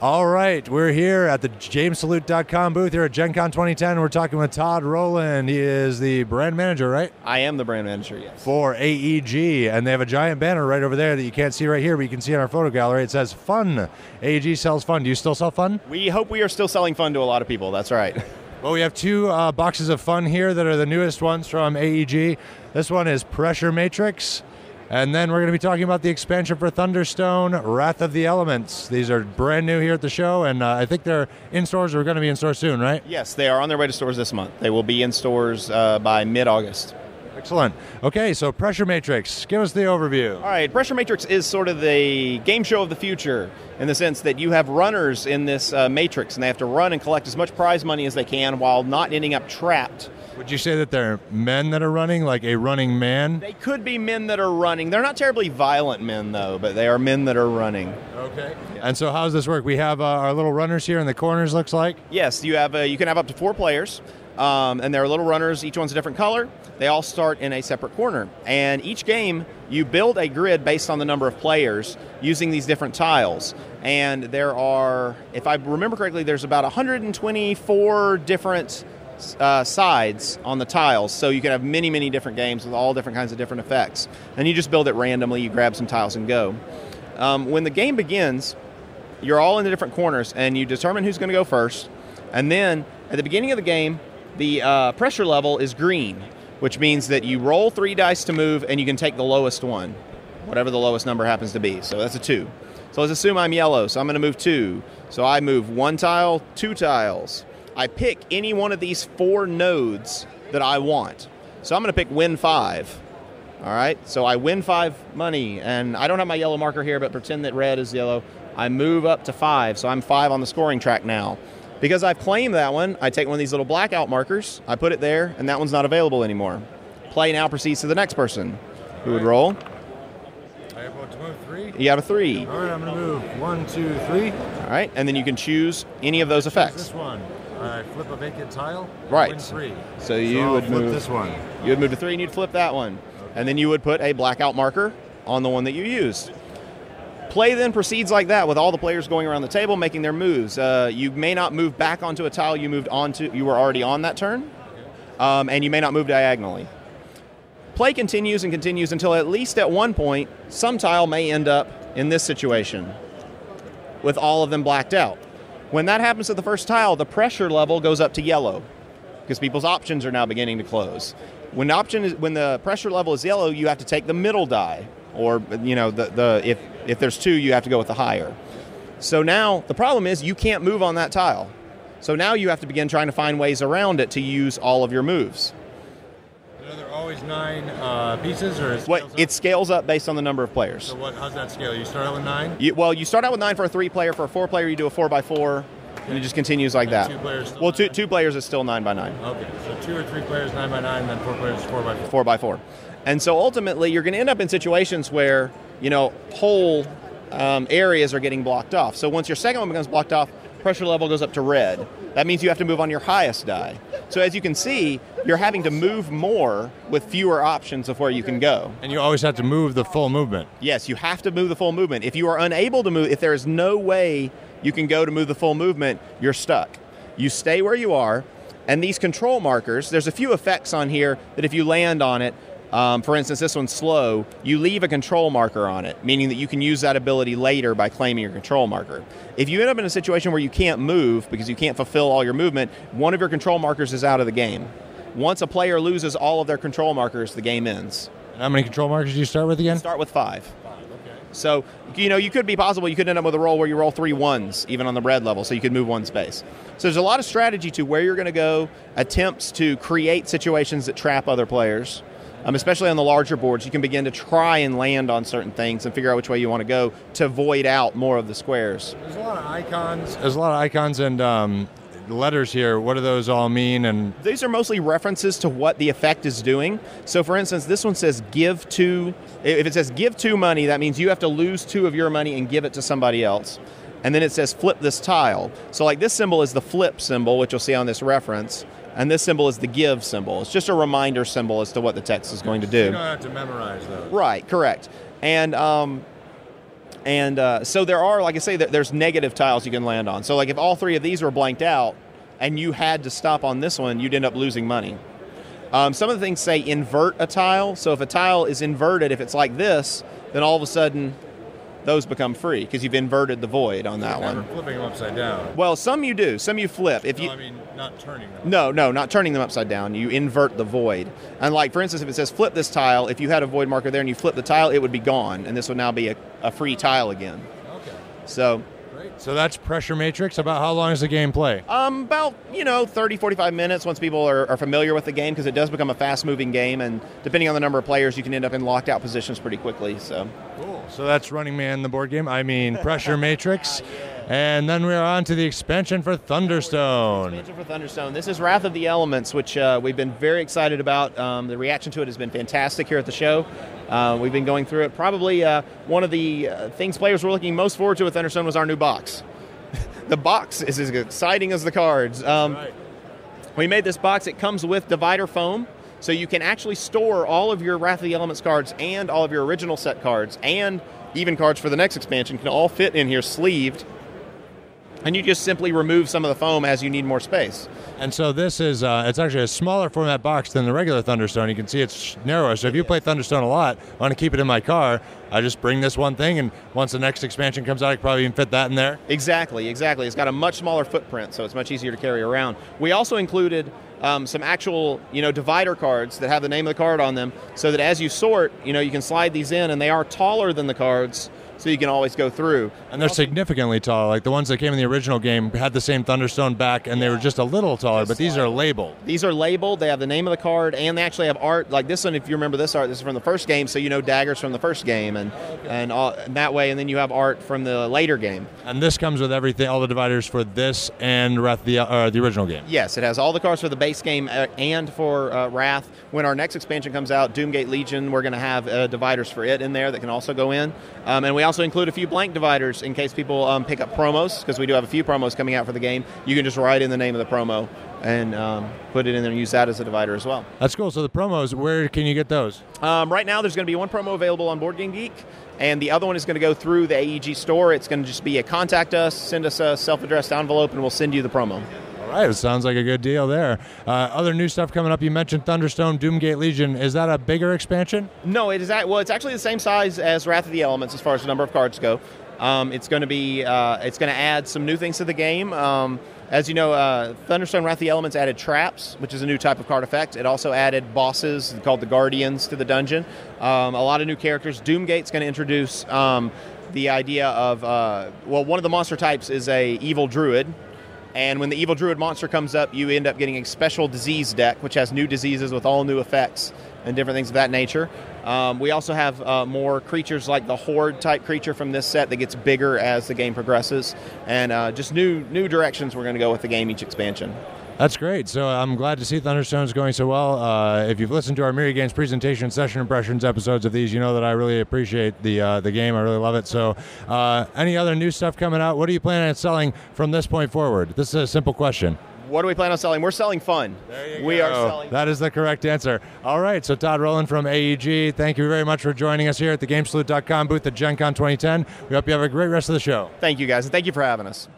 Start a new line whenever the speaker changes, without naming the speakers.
All right, we're here at the jamessalute.com booth here at Gen Con 2010. We're talking with Todd Rowland. He is the brand manager, right?
I am the brand manager, yes.
For AEG, and they have a giant banner right over there that you can't see right here, but you can see in our photo gallery. It says fun. AEG sells fun. Do you still sell fun?
We hope we are still selling fun to a lot of people. That's right.
Well, we have two boxes of fun here that are the newest ones from AEG. This one is Pressure Matrix. And then we're going to be talking about the expansion for Thunderstone, Wrath of the Elements. These are brand new here at the show, and I think they're in stores or going to be in stores soon, right?
Yes, they are on their way to stores this month. They will be in stores by mid-August.
Excellent. Okay, so Pressure Matrix, give us the overview.
All right, Pressure Matrix is sort of the game show of the future in the sense that you have runners in this matrix, and they have to run and collect as much prize money as they can while not ending up trapped.
Would you say that they're men that are running, like a running man?
They could be men that are running. They're not terribly violent men, though, but they are men that are running.
Okay. And so how does this work? We have our little runners here in the corners, looks like?
Yes, you can have up to 4 players, and they're little runners. Each one's a different color. They all start in a separate corner. And each game, you build a grid based on the number of players using these different tiles. And there are, if I remember correctly, there's about 124 different sides on the tiles, so you can have many, many different games with all different kinds of different effects. And you just build it randomly, you grab some tiles and go. When the game begins, you're all in the different corners, and you determine who's going to go first. And then, at the beginning of the game, the pressure level is green, which means that you roll 3 dice to move, and you can take the lowest one, whatever the lowest number happens to be. So that's a 2. So let's assume I'm yellow, so I'm going to move 2. So I move 1 tile, 2 tiles. I pick any one of these 4 nodes that I want. So I'm going to pick win 5. All right, so I win 5 money, and I don't have my yellow marker here, but pretend that red is yellow. I move up to 5, so I'm 5 on the scoring track now. Because I've claimed that one, I take one of these little blackout markers, I put it there, and that one's not available anymore. Play now proceeds to the next person. Who would roll?
I have to move 3?
You have a 3.
All right, I'm going to move 1, 2, 3.
All right, and then you can choose any of those effects.
This one. I flip a vacant tile.
Right.
Win 3.
So you would
flip
move
this one.
You would move to 3, and you'd flip that one, and then you would put a blackout marker on the one that you used. Play then proceeds like that with all the players going around the table making their moves. You may not move back onto a tile you were already on that turn, and you may not move diagonally. Play continues and continues until at least at one point some tile may end up in this situation with all of them blacked out. When that happens to the first tile, the pressure level goes up to yellow because people's options are now beginning to close. When the pressure level is yellow, you have to take the middle die, or if there's 2, you have to go with the higher. So now the problem is you can't move on that tile. So now you have to begin trying to find ways around it to use all of your moves.
Are there always 9 pieces, or
it scales up based on the number of players.
So how's that scale? You start out with 9?
You start out with 9 for a 3-player. For a 4-player, you do a 4x4, and it just continues like that.
2 players.
Two players is still 9x9.
Okay, so 2 or 3 players 9x9, then 4 players 4x4.
4x4, and so ultimately you're going to end up in situations where whole areas are getting blocked off. So once your second one becomes blocked off, pressure level goes up to red. That means you have to move on your highest die. So as you can see, you're having to move more with fewer options of where you can go.
And you always have to move the full movement.
Yes, you have to move the full movement. If you are unable to move, if there is no way you can go to move the full movement, you're stuck. You stay where you are, and these control markers, there's a few effects on here that if you land on it, for instance, this one's slow, you leave a control marker on it, meaning that you can use that ability later by claiming your control marker. If you end up in a situation where you can't move because you can't fulfill all your movement, one of your control markers is out of the game. Once a player loses all of their control markers, the game ends.
And how many control markers do you start with again?
Start with 5.
5, okay.
So, you could end up with a roll where you roll 3 1s, even on the red level, so you could move 1 space. So there's a lot of strategy to where you're going to go, attempts to create situations that trap other players. Especially on the larger boards, you can begin to try and land on certain things and figure out which way you want to go to void out more of the squares.
There's a lot of icons. There's a lot of icons and letters here. What do those all mean? And
these are mostly references to what the effect is doing. So, for instance, this one says give 2. If it says give 2 money, that means you have to lose 2 of your money and give it to somebody else. And then it says flip this tile. So, like, this symbol is the flip symbol, which you'll see on this reference. And this symbol is the give symbol. It's just a reminder symbol as to what the text is going to do.
You don't have to memorize those.
Right, correct. And And so there are, like I say, there's negative tiles you can land on. So like if all 3 of these were blanked out and you had to stop on this one, you'd end up losing money. Some of the things say invert a tile. So if a tile is inverted, if it's like this, then all of a sudden those become free because you've inverted the void on that one.
Never flipping them upside down.
Well, some you do. Some you flip. If you,
I mean, not turning them.
No, not turning them upside down. You invert the void. And like, for instance, if it says flip this tile, if you had a void marker there and you flip the tile, it would be gone. And this would now be a free tile again.
Okay.
So...
So that's Pressure Matrix. About how long does the game play?
About, 30, 45 minutes once people are familiar with the game, because it does become a fast-moving game, and depending on the number of players, you can end up in locked-out positions pretty quickly. So
cool. So that's Running Man, the board game. I mean, Pressure Matrix. And then we're on to the expansion for Thunderstone.
Expansion for Thunderstone. This is Wrath of the Elements, which we've been very excited about. The reaction to it has been fantastic here at the show. We've been going through it. Probably one of the things players were looking most forward to with Thunderstone was our new box. The box is as exciting as the cards.
Right.
We made this box. It comes with divider foam, so you can actually store all of your Wrath of the Elements cards and all of your original set cards and even cards for the next expansion can all fit in here sleeved. And you just simply remove some of the foam as you need more space.
And so this is, it's actually a smaller format box than the regular Thunderstone. You can see it's narrower. So if you play Thunderstone a lot, I want to keep it in my car, I just bring this one thing, and once the next expansion comes out, I can probably even fit that in there.
Exactly. It's got a much smaller footprint, so it's much easier to carry around. We also included some actual, divider cards that have the name of the card on them, so that as you sort, you can slide these in, and they are taller than the cards, so you can always go through.
And they're significantly taller. Like the ones that came in the original game had the same Thunderstone back, and they were just a little taller, but these are labeled.
These are labeled. They have the name of the card, and they actually have art. Like this one, if you remember this art, this is from the first game, so you know daggers from the first game, and that way, and then you have art from the later game.
And this comes with everything, all the dividers for this and Wrath the original game.
Yes, it has all the cards for the base game and for Wrath. When our next expansion comes out, Doomgate Legion, we're going to have dividers for it in there that can also go in. And we also include a few blank dividers in case people pick up promos, because we do have a few promos coming out for the game. You can just write in the name of the promo and put it in there and use that as a divider as well.
That's cool. So the promos, where can you get those?
Right now there's going to be one promo available on Board Game Geek, and the other one is going to go through the AEG store. It's going to just be a contact us, send us a self-addressed envelope, and we'll send you the promo.
All right, it sounds like a good deal there. Other new stuff coming up, you mentioned Thunderstone, Doomgate Legion. Is that a bigger expansion?
No, it is. Well, it's actually the same size as Wrath of the Elements as far as the number of cards go. It's going to be. It's going to add some new things to the game. As you know, Thunderstone Wrath of the Elements added traps, which is a new type of card effect. It also added bosses called the Guardians to the dungeon. A lot of new characters. Doomgate's going to introduce the idea of one of the monster types is a evil druid. And when the evil druid monster comes up, you end up getting a special disease deck, which has new diseases with all new effects and different things of that nature. We also have more creatures like the Horde type creature from this set that gets bigger as the game progresses. And just new directions we're going to go with the game each expansion.
That's great. So I'm glad to see Thunderstone's going so well. If you've listened to our Myriad Games presentation session impressions episodes of these, you know that I really appreciate the game. I really love it. So any other new stuff coming out? What are you planning on selling from this point forward? This is a simple question.
What do we plan on selling? We're selling fun.
There you
we
go.
are selling.
That is the correct answer. All right, so Todd Rowland from AEG, thank you very much for joining us here at the GameSalute.com booth at Gen Con 2010. We hope you have a great rest of the show.
Thank you, guys, and thank you for having us.